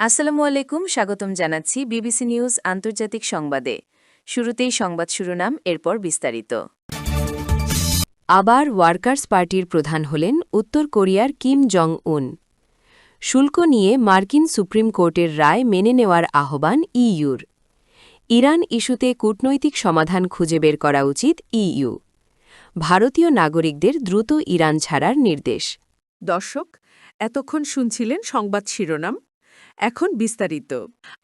আসসালামু আলাইকুম, স্বাগতম জানাচ্ছি বিবিসি নিউজ আন্তর্জাতিক সংবাদে। শুরুতেই সংবাদ শিরোনাম, এরপর বিস্তারিত। আবার ওয়ার্কার্স পার্টির প্রধান হলেন উত্তর কোরিয়ার কিম জং উন। শুল্ক নিয়ে মার্কিন সুপ্রিম কোর্টের রায় মেনে নেওয়ার আহ্বান ইইউর। ইরান ইস্যুতে কূটনৈতিক সমাধান খুঁজে বের করা উচিত ইইউ। ভারতীয় নাগরিকদের দ্রুত ইরান ছাড়ার নির্দেশ। দর্শক, এতক্ষণ শুনছিলেন সংবাদ শিরোনাম। এখন বিস্তারিত।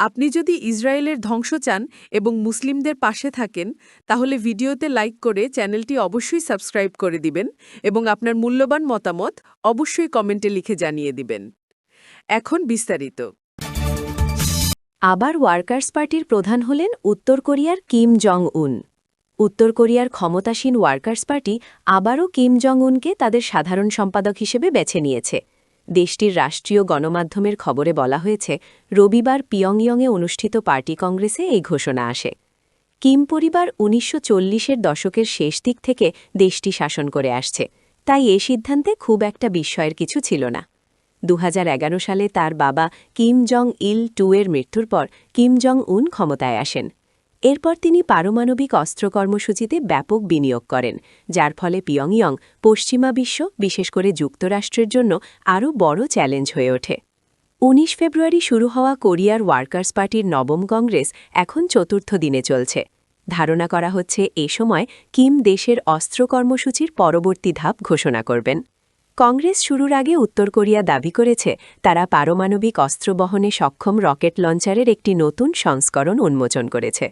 আপনি যদি ইসরায়েলের ধ্বংস চান এবং মুসলিমদের পাশে থাকেন, তাহলে ভিডিওতে লাইক করে চ্যানেলটি অবশ্যই সাবস্ক্রাইব করে দিবেন এবং আপনার মূল্যবান মতামত অবশ্যই কমেন্টে লিখে জানিয়ে দিবেন। এখন বিস্তারিত। আবার ওয়ার্কার্স পার্টির প্রধান হলেন উত্তর কোরিয়ার কিম জং উন। উত্তর কোরিয়ার ক্ষমতাসীন ওয়ার্কার্স পার্টি আবারও কিম জং উনকে তাদের সাধারণ সম্পাদক হিসেবে বেছে নিয়েছে। দেশটির রাষ্ট্রীয় গণমাধ্যমের খবরে বলা হয়েছে, রবিবার পিয়ংইয়ংয়ে অনুষ্ঠিত পার্টি কংগ্রেসে এই ঘোষণা আসে। কিম পরিবার ১৯৪০-এর দশকের শেষ দিক থেকে দেশটি শাসন করে আসছে, তাই এ সিদ্ধান্তে খুব একটা বিস্ময়ের কিছু ছিল না। ২০১১ সালে তার বাবা কিম জং ইল টু এর মৃত্যুর পর কিম জং উন ক্ষমতায় আসেন। এরপর তিনি পারমাণবিক অস্ত্র কর্মসূচিতে ব্যাপক বিনিয়োগ করেন, যার ফলে পিয়ংইয়ং পশ্চিমা বিশ্ব, বিশেষ করে যুক্তরাষ্ট্রের জন্য আরও বড় চ্যালেঞ্জ হয়ে ওঠে। ১৯ ফেব্রুয়ারি শুরু হওয়া কোরিয়ার ওয়ার্কার্স পার্টির নবম কংগ্রেস এখন চতুর্থ দিনে চলছে। ধারণা করা হচ্ছে এ সময় কিম দেশের অস্ত্র কর্মসূচির পরবর্তী ধাপ ঘোষণা করবেন। কংগ্রেস শুরুর আগে উত্তর কোরিয়া দাবি করেছে তারা পারমাণবিক অস্ত্র বহনে সক্ষম রকেট লঞ্চারের একটি নতুন সংস্করণ উন্মোচন করেছে।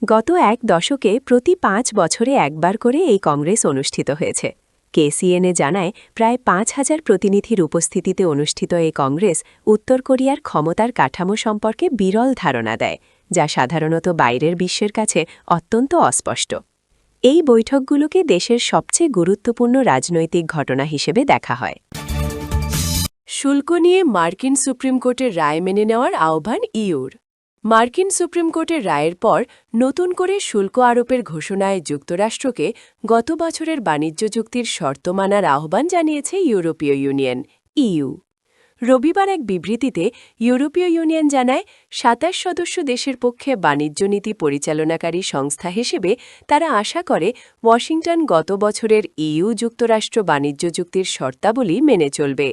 গত এক দশকে প্রতি ৫ বছরে একবার করে এই কংগ্রেস অনুষ্ঠিত হয়েছে। কেসিএনএ জানায়, প্রায় ৫,০০০ প্রতিনিধির উপস্থিতিতে অনুষ্ঠিত এই কংগ্রেস উত্তর কোরিয়ার ক্ষমতার কাঠামো সম্পর্কে বিরল ধারণা দেয়, যা সাধারণত বাইরের বিশ্বের কাছে অত্যন্ত অস্পষ্ট। এই বৈঠকগুলোকে দেশের সবচেয়ে গুরুত্বপূর্ণ রাজনৈতিক ঘটনা হিসেবে দেখা হয়। শুল্ক নিয়ে মার্কিন সুপ্রিম কোর্টের রায় মেনে নেওয়ার আহ্বান ইইউর। মার্কিন সুপ্রিম কোর্টের রায়ের পর নতুন করে শুল্ক আরোপের ঘোষণায় যুক্তরাষ্ট্রকে গত বছরের বাণিজ্য চুক্তির শর্ত মানার আহ্বান জানিয়েছে ইউরোপীয় ইউনিয়ন ইইউ। রবিবার এক বিবৃতিতে ইউরোপীয় ইউনিয়ন জানায়, ২৭ সদস্য দেশের পক্ষে বাণিজ্য নীতি পরিচালনাকারী সংস্থা হিসেবে তারা আশা করে ওয়াশিংটন গত বছরের ইইউ যুক্তরাষ্ট্র বাণিজ্য চুক্তির শর্তাবলী মেনে চলবে।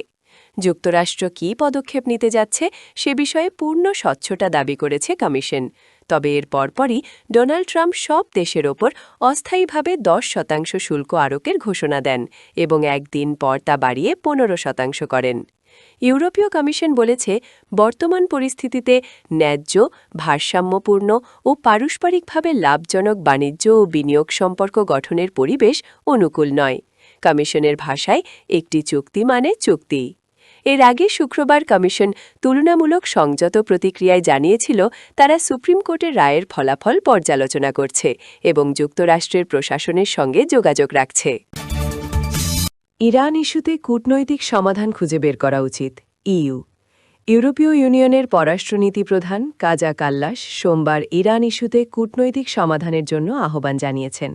যুক্তরাষ্ট্র কী পদক্ষেপ নিতে যাচ্ছে সে বিষয়ে পূর্ণ স্বচ্ছতা দাবি করেছে কমিশন। তবে এর পরপরই ডোনাল্ড ট্রাম্প সব দেশের ওপর অস্থায়ীভাবে ১০% শুল্ক আরোপের ঘোষণা দেন এবং একদিন পর তা বাড়িয়ে ১৫% করেন। ইউরোপীয় কমিশন বলেছে, বর্তমান পরিস্থিতিতে ন্যায্য, ভারসাম্যপূর্ণ ও পারস্পরিকভাবে লাভজনক বাণিজ্য ও বিনিয়োগ সম্পর্ক গঠনের পরিবেশ অনুকূল নয়। কমিশনের ভাষায়, একটি চুক্তি মানে চুক্তি। এর আগে শুক্রবার কমিশন তুলনামূলক সংযত প্রতিক্রিয়ায় জানিয়েছিল তারা সুপ্রিম কোর্টের রায়ের ফলাফল পর্যালোচনা করছে এবং যুক্তরাষ্ট্রের প্রশাসনের সঙ্গে যোগাযোগ রাখছে। ইরান ইস্যুতে কূটনৈতিক সমাধান খুঁজে বের করা উচিত ইইউ। ইউরোপীয় ইউনিয়নের পররাষ্ট্রনীতি প্রধান কাজা কাল্লাস সোমবার ইরান ইস্যুতে কূটনৈতিক সমাধানের জন্য আহ্বান জানিয়েছেন।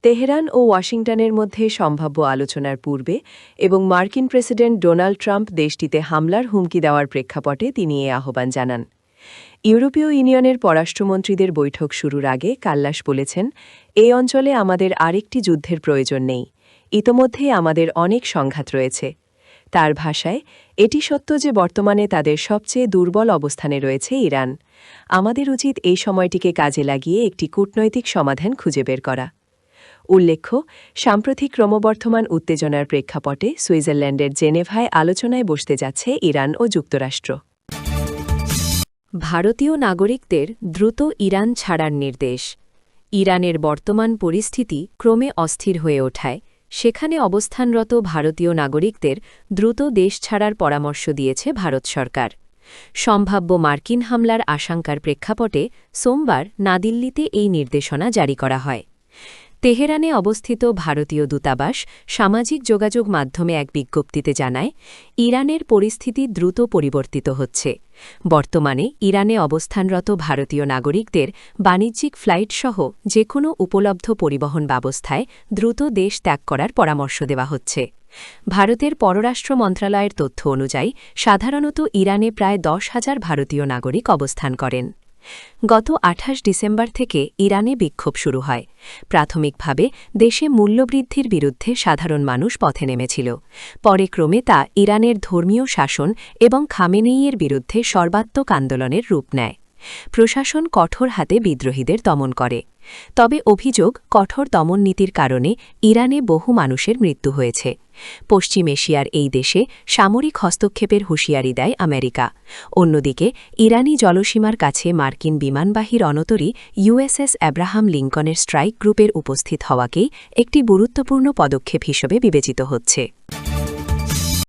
তেহরান ও ওয়াশিংটনের মধ্যে সম্ভাব্য আলোচনার পূর্বে এবং মার্কিন প্রেসিডেন্ট ডোনাল্ড ট্রাম্প দেশটিতে হামলার হুমকি দেওয়ার প্রেক্ষাপটে তিনি এ আহ্বান জানান। ইউরোপীয় ইউনিয়নের পররাষ্ট্রমন্ত্রীদের বৈঠক শুরুর আগে কাল্লাস বলেছেন, এই অঞ্চলে আমাদের আরেকটি যুদ্ধের প্রয়োজন নেই। ইতোমধ্যে আমাদের অনেক সংঘাত রয়েছে। তার ভাষায়, এটি সত্য যে বর্তমানে তাদের সবচেয়ে দুর্বল অবস্থানে রয়েছে ইরান। আমাদের উচিত এই সময়টিকে কাজে লাগিয়ে একটি কূটনৈতিক সমাধান খুঁজে বের করা। উল্লেখ্য, সাম্প্রতিক ক্রমবর্ধমান উত্তেজনার প্রেক্ষাপটে সুইজারল্যান্ডের জেনেভায় আলোচনায় বসতে যাচ্ছে ইরান ও যুক্তরাষ্ট্র। ভারতীয় নাগরিকদের দ্রুত ইরান ছাড়ার নির্দেশ। ইরানের বর্তমান পরিস্থিতি ক্রমে অস্থির হয়ে ওঠায় সেখানে অবস্থানরত ভারতীয় নাগরিকদের দ্রুত দেশ ছাড়ার পরামর্শ দিয়েছে ভারত সরকার। সম্ভাব্য মার্কিন হামলার আশঙ্কার প্রেক্ষাপটে সোমবার নাদিল্লিতে এই নির্দেশনা জারি করা হয়। তেহরানে অবস্থিত ভারতীয় দূতাবাস সামাজিক যোগাযোগ মাধ্যমে এক বিজ্ঞপ্তিতে জানায়, ইরানের পরিস্থিতি দ্রুত পরিবর্তিত হচ্ছে। বর্তমানে ইরানে অবস্থানরত ভারতীয় নাগরিকদের বাণিজ্যিক ফ্লাইটসহ যে কোনো উপলব্ধ পরিবহন ব্যবস্থায় দ্রুত দেশ ত্যাগ করার পরামর্শ দেওয়া হচ্ছে। ভারতের পররাষ্ট্র মন্ত্রণালয়ের তথ্য অনুযায়ী সাধারণত ইরানে প্রায় 10,000 ভারতীয় নাগরিক অবস্থান করেন। গত 28 ডিসেম্বর থেকে ইরানে বিক্ষোভ শুরু হয়। প্রাথমিকভাবে দেশে মূল্যবৃদ্ধির বিরুদ্ধে সাধারণ মানুষ পথে নেমেছিল। পরে ক্রমে তা ইরানের ধর্মীয় শাসন এবং খামেনেইয়ের বিরুদ্ধে সর্বাত্মক আন্দোলনের রূপ নেয়। প্রশাসন কঠোর হাতে বিদ্রোহীদের দমন করে। তবে অভিযোগ, কঠোর দমন নীতির কারণে ইরানে বহু মানুষের মৃত্যু হয়েছে। পশ্চিম এশিয়ার এই দেশে সামরিক হস্তক্ষেপের হুঁশিয়ারি দেয় আমেরিকা। অন্যদিকে ইরানি জলসীমার কাছে মার্কিন বিমানবাহী রণতরী ইউএসএস অ্যাব্রাহাম লিঙ্কনের স্ট্রাইক গ্রুপের উপস্থিত হওয়াকেই একটি গুরুত্বপূর্ণ পদক্ষেপ হিসেবে বিবেচিত হচ্ছে।